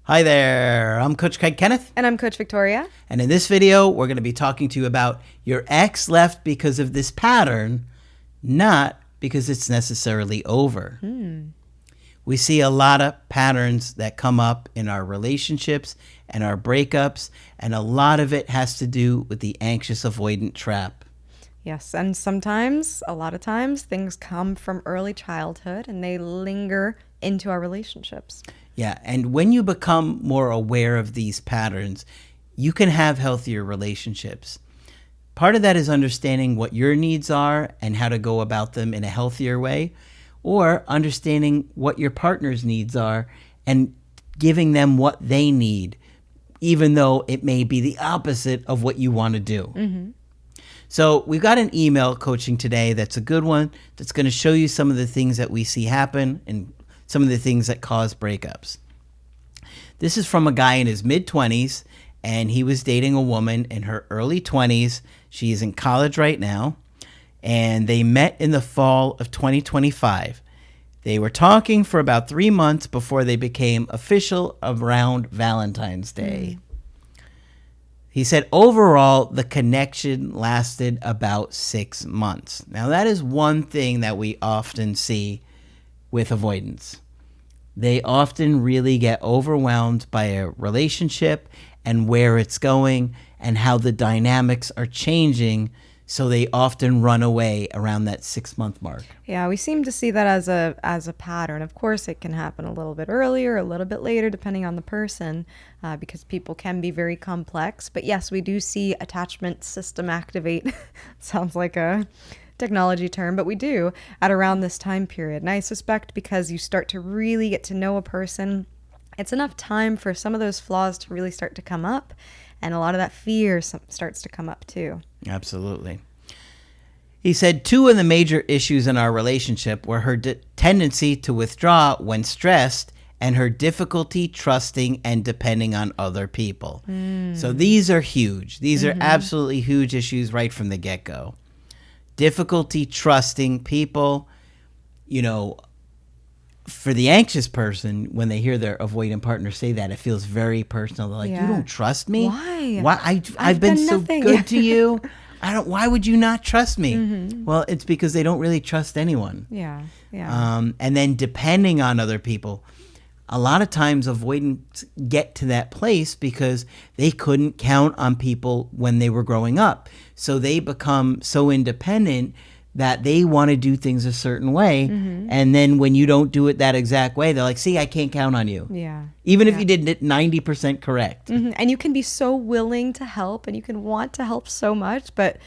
Hi there, I'm Coach Kenneth. And I'm Coach Victoria. And in this video, we're going to be talking to you about your ex left because of this pattern, not because it's necessarily over. We see a lot of patterns that come up in our relationships and our breakups, and a lot of it has to do with the anxious-avoidant trap. Yes, and sometimes, a lot of times, things come from early childhood and they linger into our relationships. Yeah, and when you become more aware of these patterns, you can have healthier relationships. Part of that is understanding what your needs are and how to go about them in a healthier way, or understanding what your partner's needs are and giving them what they need, even though it may be the opposite of what you want to do. So we've got an email coaching today that's a good one, that's going to show you some of the things that we see happen and some of the things that cause breakups. This is from a guy in his mid-20s, and he was dating a woman in her early 20s. She is in college right now, and they met in the fall of 2025. They were talking for about 3 months before they became official around Valentine's Day. He said overall, the connection lasted about 6 months. Now, that is one thing that we often see with avoidance. They often really get overwhelmed by a relationship and where it's going and how the dynamics are changing, so they often run away around that 6-month mark. Yeah, we seem to see that as a pattern. Of course, it can happen a little bit earlier, a little bit later, depending on the person, because people can be very complex. But yes, we do see attachment system activate. Sounds like a technology term, but we do at around this time period. And I suspect because you start to really get to know a person, it's enough time for some of those flaws to really start to come up, and a lot of that fear starts to come up too. Absolutely. He said 2 of the major issues in our relationship were her tendency to withdraw when stressed and her difficulty trusting and depending on other people. So these are huge. These are absolutely huge issues right from the get-go. Difficulty trusting people, for the anxious person, when they hear their avoidant partner say that, it feels very personal. They're like, You don't trust me? Why? I've been so nothing. good to you. Why would you not trust me? Well, it's because they don't really trust anyone. Yeah. And then depending on other people. A lot of times avoidants get to that place because they couldn't count on people when they were growing up. So they become so independent that they want to do things a certain way. And then when you don't do it that exact way, they're like, see, I can't count on you. Yeah. Even if you did it 90% correct. And you can be so willing to help and you can want to help so much, but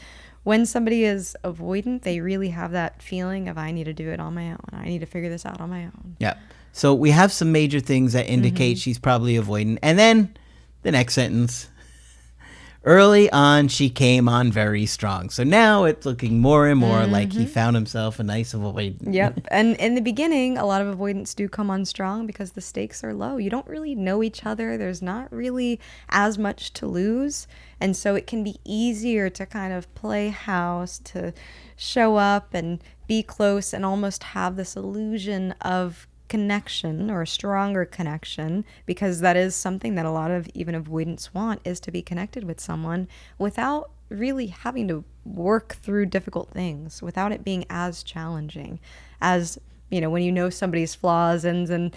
when somebody is avoidant, they really have that feeling of, I need to do it on my own. I need to figure this out on my own. Yeah. So we have some major things that indicate she's probably avoidant. And then the next sentence. Early on, she came on very strong. So now it's looking more and more like he found himself a nice avoidant. Yep. And in the beginning, a lot of avoidants do come on strong because the stakes are low. You don't really know each other. There's not really as much to lose. And so it can be easier to kind of play house, to show up and be close and almost have this illusion of connection or a stronger connection, because that is something that a lot of even avoidants want, is to be connected with someone without really having to work through difficult things, without it being as challenging as, when you know somebody's flaws, ins and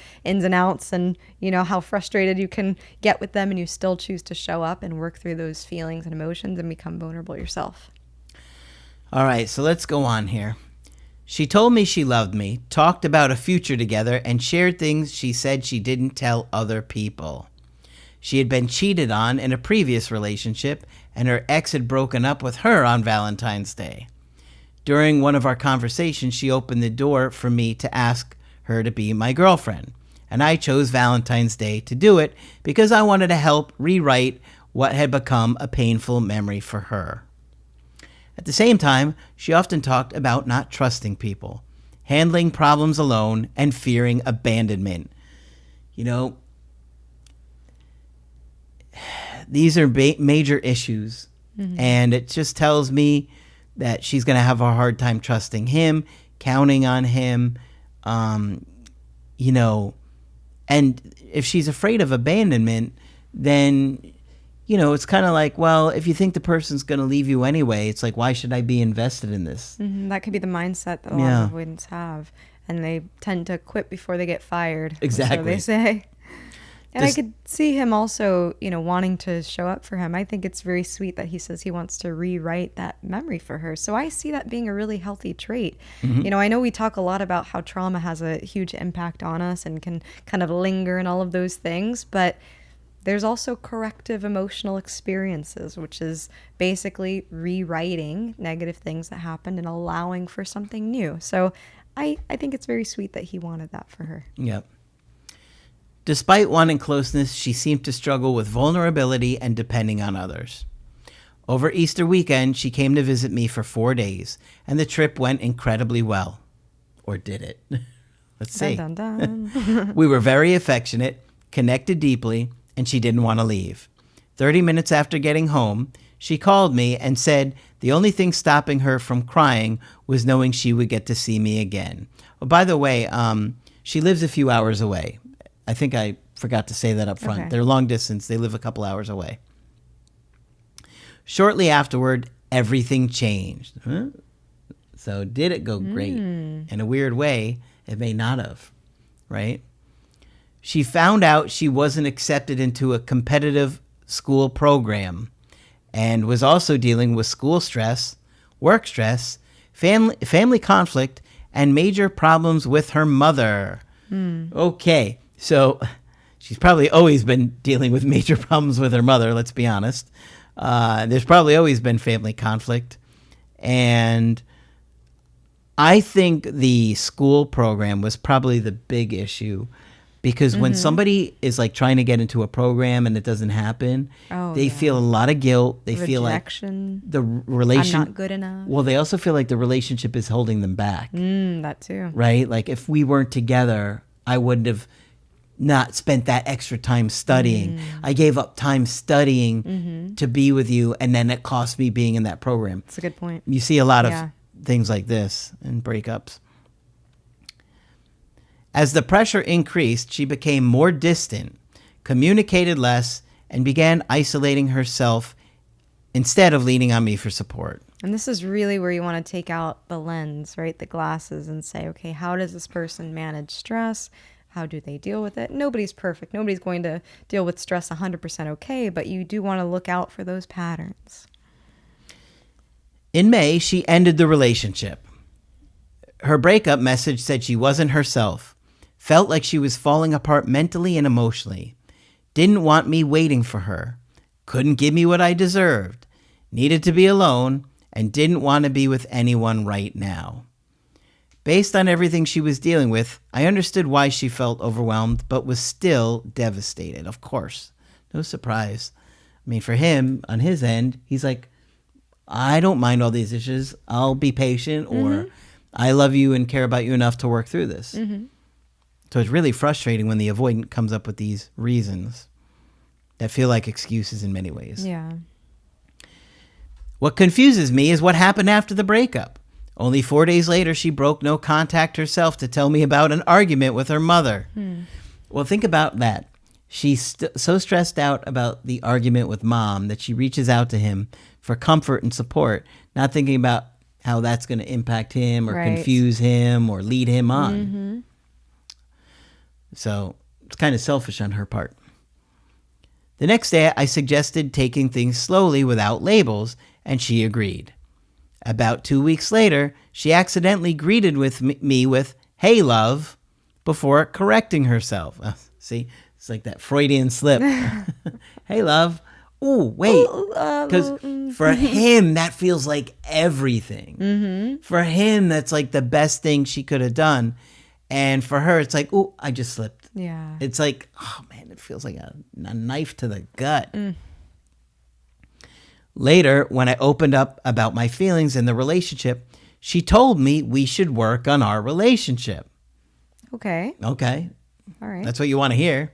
outs, and how frustrated you can get with them, and you still choose to show up and work through those feelings and emotions and become vulnerable yourself. All right, so let's go on here. She told me she loved me, talked about a future together, and shared things she said she didn't tell other people. She had been cheated on in a previous relationship, and her ex had broken up with her on Valentine's Day. During one of our conversations, she opened the door for me to ask her to be my girlfriend, and I chose Valentine's Day to do it because I wanted to help rewrite what had become a painful memory for her. At the same time, she often talked about not trusting people, handling problems alone, and fearing abandonment. These are major issues, and it just tells me that she's going to have a hard time trusting him, counting on him, and if she's afraid of abandonment, then, it's kind of like, well, if you think the person's going to leave you anyway, it's like, why should I be invested in this? That could be the mindset that a lot of avoidants have. And they tend to quit before they get fired. Exactly. So they say. And I could see him also, wanting to show up for him. I think it's very sweet that he says he wants to rewrite that memory for her. So I see that being a really healthy trait. I know we talk a lot about how trauma has a huge impact on us and can kind of linger and all of those things. But there's also corrective emotional experiences, which is basically rewriting negative things that happened and allowing for something new. So I think it's very sweet that he wanted that for her. Yep. Despite wanting closeness, she seemed to struggle with vulnerability and depending on others. Over Easter weekend, she came to visit me for 4 days, and the trip went incredibly well. Or did it? Let's see. Dun, dun, dun. We were very affectionate, connected deeply, and she didn't want to leave. 30 minutes after getting home, she called me and said the only thing stopping her from crying was knowing she would get to see me again. Oh, by the way, she lives a few hours away. I think I forgot to say that up front. Okay. They're long distance. They live a couple hours away. Shortly afterward, everything changed. Huh? So did it go great? In a weird way, it may not have, right? She found out she wasn't accepted into a competitive school program and was also dealing with school stress, work stress, family conflict, and major problems with her mother. Okay. So she's probably always been dealing with major problems with her mother, let's be honest. There's probably always been family conflict. And I think the school program was probably the big issue because when somebody is like trying to get into a program and it doesn't happen, they feel a lot of guilt. They feel like the relation. I'm not good enough. Well, they also feel like the relationship is holding them back. That too. Right? Like if we weren't together, I wouldn't have not spent that extra time studying. I gave up time studying to be with you, and then it cost me being in that program. That's a good point. You see a lot of things like this in breakups. As the pressure increased, she became more distant, communicated less, and began isolating herself instead of leaning on me for support. And this is really where you want to take out the lens, right? The glasses, and say, okay, how does this person manage stress? How do they deal with it? Nobody's perfect. Nobody's going to deal with stress 100% okay, but you do want to look out for those patterns. In May, she ended the relationship. Her breakup message said she wasn't herself, felt like she was falling apart mentally and emotionally, didn't want me waiting for her, couldn't give me what I deserved, needed to be alone, and didn't want to be with anyone right now. Based on everything she was dealing with, I understood why she felt overwhelmed, but was still devastated. Of course, no surprise. I mean, for him, on his end, he's like, I don't mind all these issues. I'll be patient, or I love you and care about you enough to work through this. So it's really frustrating when the avoidant comes up with these reasons that feel like excuses in many ways. Yeah. What confuses me is what happened after the breakup. Only 4 days later, she broke no contact herself to tell me about an argument with her mother. Well, think about that. She's so stressed out about the argument with mom that she reaches out to him for comfort and support, not thinking about how that's going to impact him or confuse him or lead him on. So it's kind of selfish on her part. The next day, I suggested taking things slowly without labels, and she agreed. About 2 weeks later, she accidentally greeted me with, "Hey, love," before correcting herself. See, it's like that Freudian slip. Hey, love. Ooh, wait. Because for him, that feels like everything. For him, that's like the best thing she could have done. And for her, it's like, ooh, I just slipped. Yeah. It's like, oh, man, it feels like a knife to the gut. Later, when I opened up about my feelings in the relationship, she told me we should work on our relationship. Okay. Okay. All right. That's what you want to hear.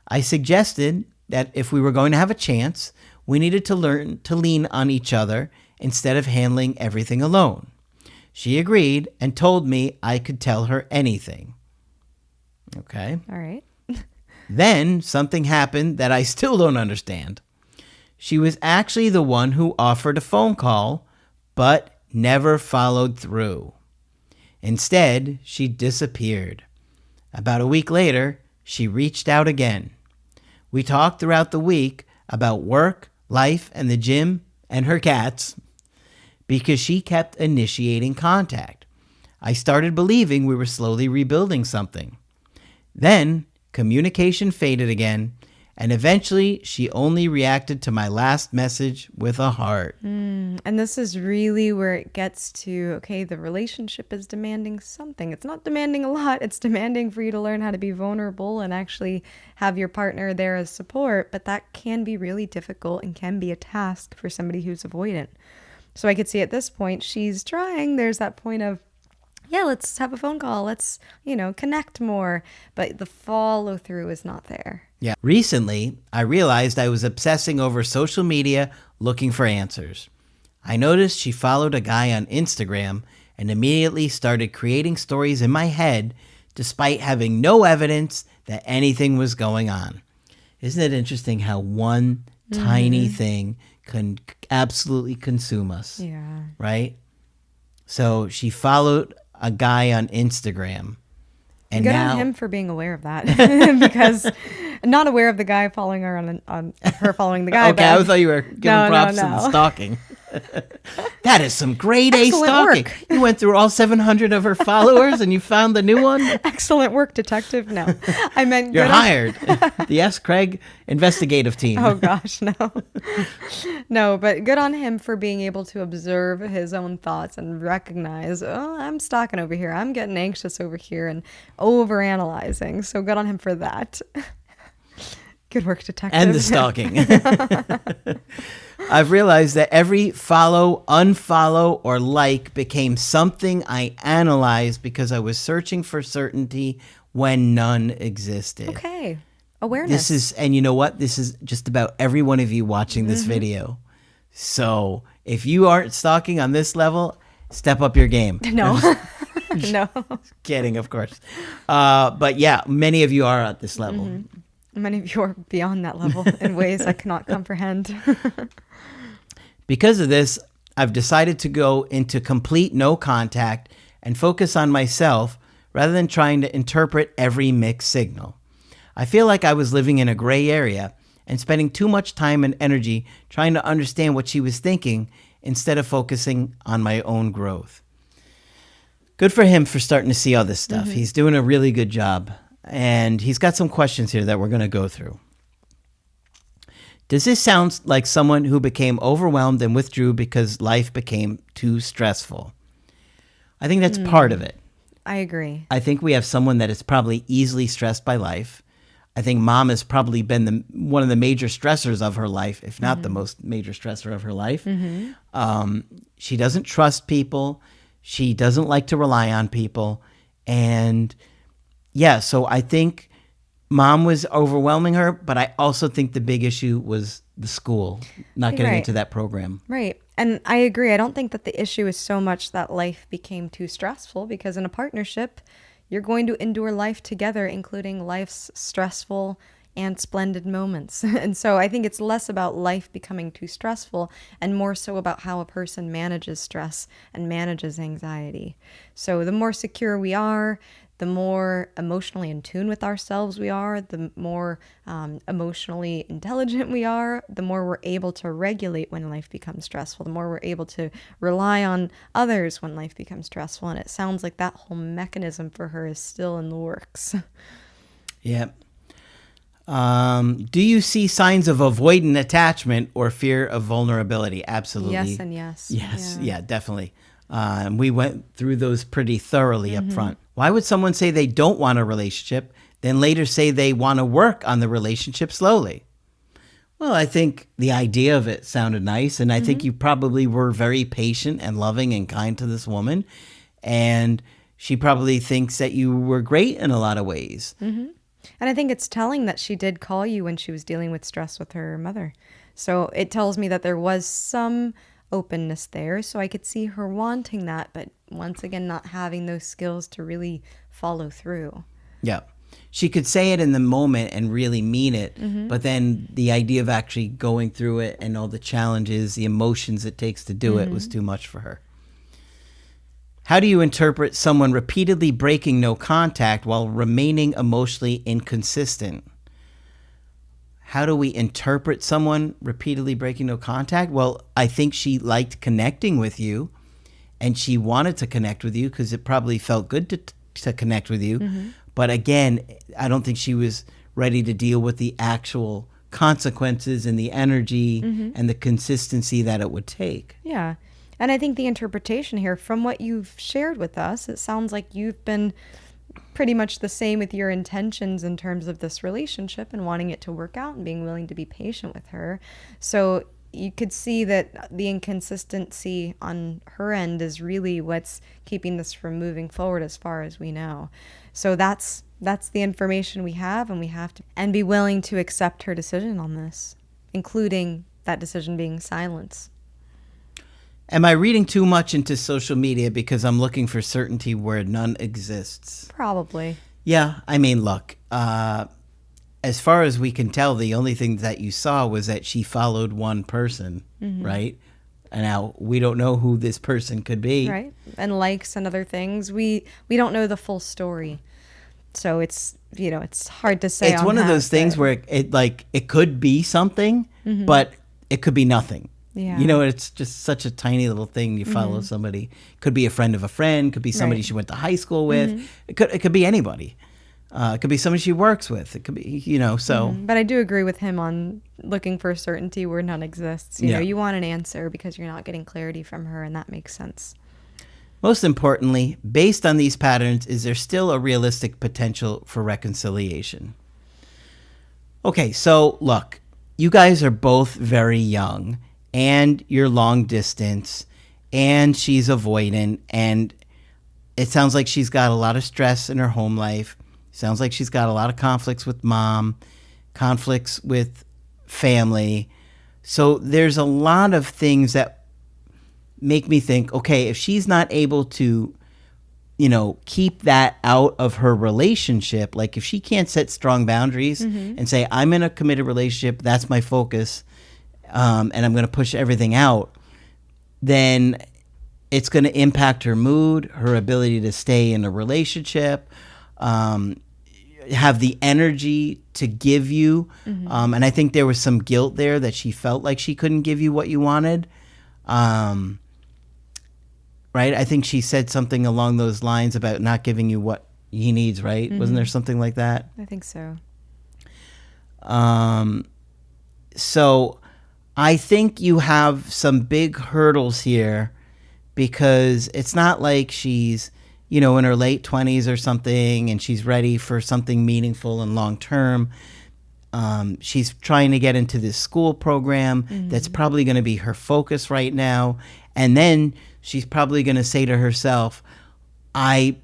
I suggested that if we were going to have a chance, we needed to learn to lean on each other instead of handling everything alone. She agreed and told me I could tell her anything. Okay. All right. Then something happened that I still don't understand. She was actually the one who offered a phone call, but never followed through. Instead, she disappeared. About a week later, she reached out again. We talked throughout the week about work, life, and the gym, and her cats, because she kept initiating contact. I started believing we were slowly rebuilding something. Then, communication faded again, and eventually she only reacted to my last message with a heart. And this is really where it gets to, okay, the relationship is demanding something. It's not demanding a lot. It's demanding for you to learn how to be vulnerable and actually have your partner there as support. But that can be really difficult and can be a task for somebody who's avoidant. So I could see at this point, she's trying. There's that point of, yeah, let's have a phone call. Let's, connect more. But the follow through is not there. Yeah. Recently, I realized I was obsessing over social media looking for answers. I noticed she followed a guy on Instagram and immediately started creating stories in my head despite having no evidence that anything was going on. Isn't it interesting how one tiny thing can absolutely consume us? Yeah. Right? So she followed a guy on Instagram. And Good now, on him for being aware of that, because not aware of the guy following her on her following the guy. Okay, I thought you were giving props to the stalking. That is some grade A Excellent stalking. work. You went through all 700 of her followers and you found the new one? Excellent work, detective. No, I meant You're good on- hired. The S. Craig investigative team. Oh gosh, no. No, but good on him for being able to observe his own thoughts and recognize, oh, I'm stalking over here. I'm getting anxious over here and overanalyzing. So good on him for that. Good work, detective. And the stalking. I've realized that every follow, unfollow, or like became something I analyzed because I was searching for certainty when none existed. Okay. Awareness. And you know what? This is just about every one of you watching this video. So if you aren't stalking on this level, step up your game. No. No. Kidding, of course. But yeah, many of you are at this level. Many of you are beyond that level in ways I cannot comprehend. Because of this, I've decided to go into complete no contact and focus on myself rather than trying to interpret every mixed signal. I feel like I was living in a gray area and spending too much time and energy trying to understand what she was thinking instead of focusing on my own growth. Good for him for starting to see all this stuff. He's doing a really good job. And he's got some questions here that we're going to go through. Does this sound like someone who became overwhelmed and withdrew because life became too stressful? I think that's part of it. I agree. I think we have someone that is probably easily stressed by life. I think mom has probably been one of the major stressors of her life, if not the most major stressor of her life. She doesn't trust people. She doesn't like to rely on people. And yeah, so I think mom was overwhelming her, but I also think the big issue was the school, not getting into that program. Right. And I agree. I don't think that the issue is so much that life became too stressful, because in a partnership, you're going to endure life together, including life's stressful and splendid moments. And so I think it's less about life becoming too stressful and more so about how a person manages stress and manages anxiety. So the more secure we are, the more emotionally in tune with ourselves we are, the more emotionally intelligent we are, the more we're able to regulate when life becomes stressful, the more we're able to rely on others when life becomes stressful. And it sounds like that whole mechanism for her is still in the works. Yeah. Do you see signs of avoidant attachment or fear of vulnerability? Absolutely. Yes and yes. Yes. Yeah, definitely. We went through those pretty thoroughly up front. Why would someone say they don't want a relationship, then later say they want to work on the relationship slowly? Well, I think the idea of it sounded nice, and I think you probably were very patient and loving and kind to this woman, and she probably thinks that you were great in a lot of ways. And I think it's telling that she did call you when she was dealing with stress with her mother. So it tells me that there was some openness there. So I could see her wanting that, but once again, not having those skills to really follow through. Yeah. she could say it in the moment and really mean it, Mm-hmm. but then the idea of actually going through it and all the challenges, the emotions it takes to do it was too much for her. How do you interpret someone repeatedly breaking no contact while remaining emotionally inconsistent? How do we interpret someone repeatedly breaking no contact? Well, I think she liked connecting with you, and she wanted to connect with you because it probably felt good to connect with you. Mm-hmm. But again, I don't think she was ready to deal with the actual consequences and the energy and the consistency that it would take. Yeah. And I think the interpretation here, from what you've shared with us, it sounds like you've been pretty much the same with your intentions in terms of this relationship and wanting it to work out and being willing to be patient with her. So you could see that the inconsistency on her end is really what's keeping this from moving forward as far as we know. So that's the information we have, and we have to and be willing to accept her decision on this, including that decision being silence. Am I reading too much into social media because I'm looking for certainty where none exists? Probably. Yeah, I mean, look, as far as we can tell, the only thing that you saw was that she followed one person, right? And now we don't know who this person could be. Right. And likes and other things. We don't know the full story. So it's, it's hard to say. It's one of those things where it could be something, but it could be nothing. Yeah. It's just such a tiny little thing. You follow somebody. Could be a friend of a friend. Could be somebody she went to high school with. It could be anybody. It could be somebody she works with. It could be, so. But I do agree with him on looking for certainty where none exists. You know, you want an answer because you're not getting clarity from her, and that makes sense. Most importantly, based on these patterns, is there still a realistic potential for reconciliation? Okay, so look, you guys are both very young, and you're long distance, and she's avoidant, and it sounds like she's got a lot of stress in her home life. Sounds like she's got a lot of conflicts with mom, conflicts with family. So there's a lot of things that make me think, okay, if she's not able to, keep that out of her relationship, like if she can't set strong boundaries and say, I'm in a committed relationship, that's my focus, and I'm going to push everything out, then it's going to impact her mood, her ability to stay in a relationship, have the energy to give you. And I think there was some guilt there that she felt like she couldn't give you what you wanted. Right? I think she said something along those lines about not giving you what he needs, right? Wasn't there something like that? I think so. So I think you have some big hurdles here because it's not like she's, in her late 20s or something and she's ready for something meaningful and long term. She's trying to get into this school program that's probably going to be her focus right now. And then she's probably going to say to herself, I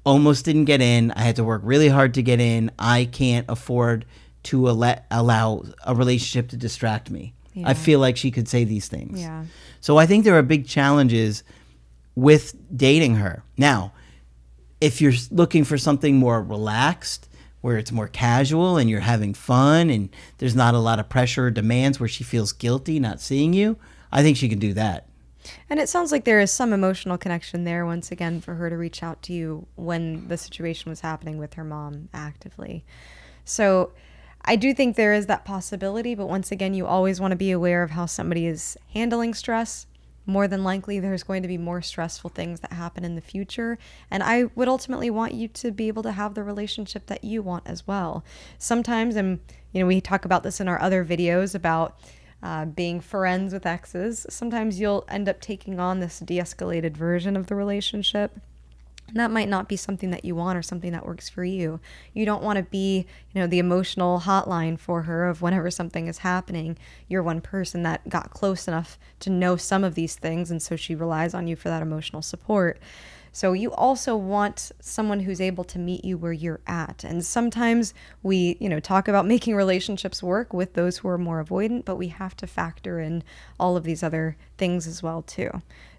almost didn't get in. I had to work really hard to get in. I can't afford to allow a relationship to distract me. Yeah. I feel like she could say these things. Yeah. So I think there are big challenges with dating her. Now, if you're looking for something more relaxed, where it's more casual and you're having fun and there's not a lot of pressure or demands where she feels guilty not seeing you, I think she can do that. And it sounds like there is some emotional connection there, once again, for her to reach out to you when the situation was happening with her mom actively. So I do think there is that possibility, but once again, you always want to be aware of how somebody is handling stress. More than likely, there's going to be more stressful things that happen in the future. And I would ultimately want you to be able to have the relationship that you want as well. Sometimes, and we talk about this in our other videos about being friends with exes. Sometimes you'll end up taking on this de-escalated version of the relationship. And that might not be something that you want or something that works for you. You don't want to be, the emotional hotline for her of whenever something is happening. You're one person that got close enough to know some of these things, and so she relies on you for that emotional support. So you also want someone who's able to meet you where you're at. And sometimes we, talk about making relationships work with those who are more avoidant, but we have to factor in all of these other things as well too.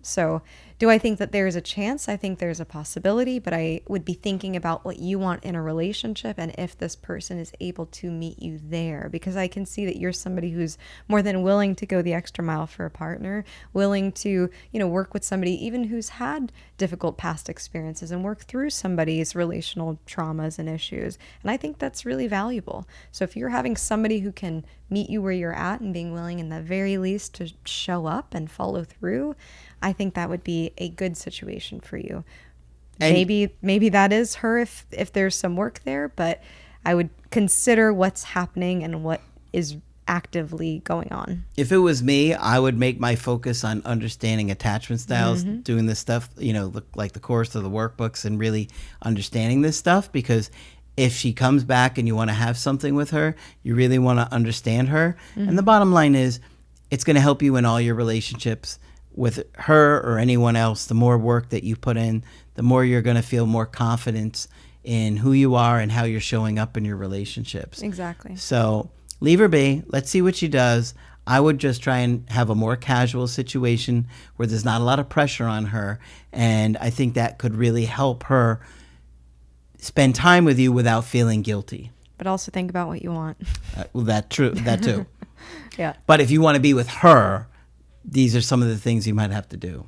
So Do I think that there's a chance? I think there's a possibility, but I would be thinking about what you want in a relationship and if this person is able to meet you there. Because I can see that you're somebody who's more than willing to go the extra mile for a partner, willing to, work with somebody even who's had difficult past experiences and work through somebody's relational traumas and issues. And I think that's really valuable. So if you're having somebody who can meet you where you're at and being willing in the very least to show up and follow through, I think that would be a good situation for you. And maybe that is her if there's some work there, but I would consider what's happening and what is actively going on. If it was me, I would make my focus on understanding attachment styles, doing this stuff, like the course or the workbooks, and really understanding this stuff, because if she comes back and you want to have something with her, you really want to understand her. And the bottom line is, it's going to help you in all your relationships with her or anyone else. The more work that you put in, the more you're going to feel more confidence in who you are and how you're showing up in your relationships. Exactly. So leave her be. Let's see what she does. I would just try and have a more casual situation where there's not a lot of pressure on her. And I think that could really help her spend time with you without feeling guilty. But also think about what you want. Well, that too. Yeah. But if you want to be with her, these are some of the things you might have to do.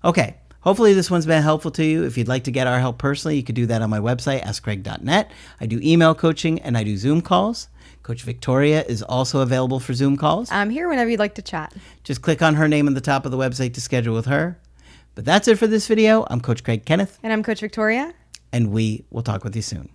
Okay. Hopefully this one's been helpful to you. If you'd like to get our help personally, you could do that on my website, askcraig.net. I do email coaching and I do Zoom calls. Coach Victoria is also available for Zoom calls. I'm here whenever you'd like to chat. Just click on her name on the top of the website to schedule with her. But that's it for this video. I'm Coach Craig Kenneth. And I'm Coach Victoria. And we will talk with you soon.